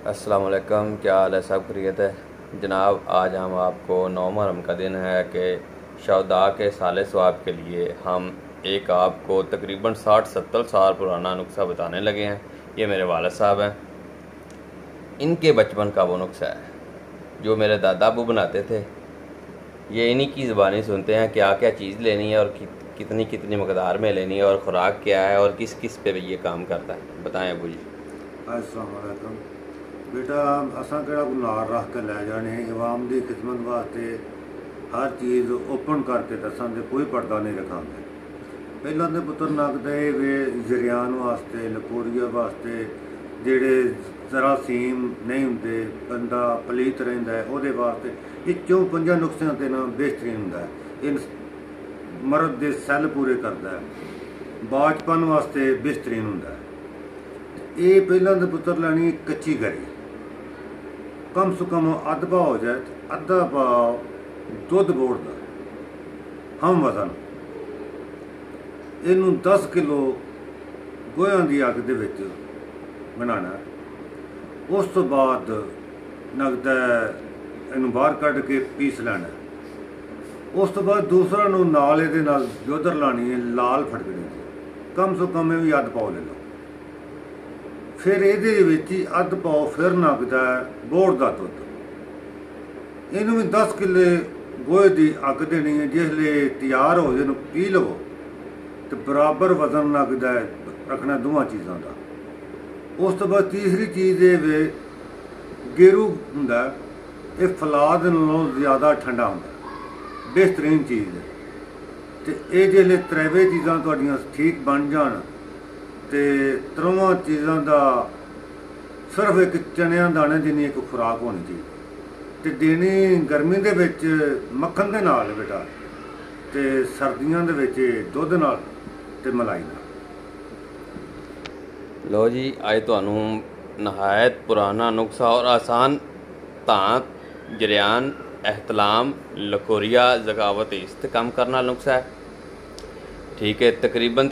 अस्सलाम वालेकुम, क्या हाल है? सब खैरियत है जनाब। आज हम आपको 9 मुहर्रम का दिन है कि शहदा के साले सवाब के लिए हम एक आपको तकरीबन 60-70 साल पुराना नुस्खा बताने लगे हैं। ये मेरे वालिद साहब हैं, इनके बचपन का वो नुस्खा है जो मेरे दादा अबू बनाते थे। ये इन्हीं की ज़बानी सुनते हैं क्या क्या चीज़ लेनी है और कितनी कितनी मकदार में लेनी है और खुराक क्या है और किस किस पे ये काम करता है। बताएं अबू जी। अस्सलाम वालेकुम बेटा, असां केड़ा नार रख के लै जाने इवाम की खिदमत वास्ते हर चीज़ ओपन करके दसांगे, कोई पर्दा नहीं रखांगे। पहलां दे पुत्तर नकदे वे जरियान वास्ते, लकोरिया वास्ते, जेड़े जरासीम नहीं होंदे, बंदा पलीत रहिंदा है उहदे वास्ते ये 4-5 नुस्खियां ते ना बेहतरीन हुंदा है। इन मर्द दे सैल पूरे करदा है, बांझपन वास्ते बेहतरीन हुंदा है। ये पहलां दे पुत्तर लैनी कच्ची गरी, कम से कम अद्ध पाव हो जाए, अद्धा पाव दुध बोड़ दा हम वजन, इनू 10 किलो गोहियां दी अग दे विच बनाना। उस तो बाद नगदा इनू बाहर कढ़ के पीस लैना। उस तो बाद दूसरा नू नाल इहदे नाल जोधर लानी है लाल फटकड़ी दी, कम से कम भी अद्ध पाव ले लो। फिर ये अद्ध पाव फिर नगदा बोड़ का दुध, इनू भी 10 किले गोहे की अग देनी है। जिसले तैयार हो जाए पी लवो तो बराबर वजन नगदा रखना दोवां चीज़ों का। उस तो बाद तीसरी चीज़ ये वे गैरू हुंदा, ये फलाद नालों ज़्यादा ठंडा हुंदा, बेहतरीन चीज़ है। तो ये जिसले त्रेवे चीज़ां तुहाडियां ठीक बन जान तो त्रोवां चीज़ों का सिर्फ एक चनिया दाने जिन्नी एक खुराक होनी चाहिए। तो देनी गर्मी दे विच मक्खन दे नाल बेटा, तो सर्दियों दे विच दुध नाल ते मलाई नाल। लो जी, अज तुहानू नहायत पुराना नुस्खा और आसान धात, जरियान, एहतलाम, लकोरिया, जकावत इस काम करना नुस्खा है। ठीक है, तकरीबन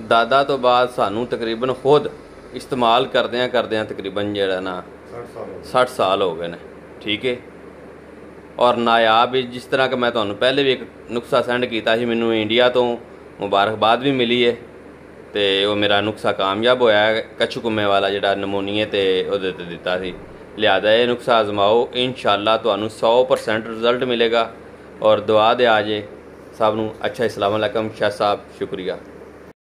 दादा तो बाद सानू तकरीबन खुद इस्तेमाल करदियां तकरीबन जेड़ा ना 60 साल हो गए ने। ठीक है, और नायाब जिस तरह का मैं तुहानू पहले भी एक नुस्खा सेंड किया सी, मैनू इंडिया तो मुबारकबाद भी मिली है, तो वो मेरा नुस्खा कामयाब होया है। कछकुमे वाला जेड़ा नमूनीए ते ओहदे ते दिता सी। लिहाजा ये नुस्खा आजमाओ, इंशाअल्लाह तुहानू 100% रिजल्ट मिलेगा। और दुआ दे आजे सब नू। अच्छा, अस्सलाम वालेकुम शाह साहब, शुक्रिया।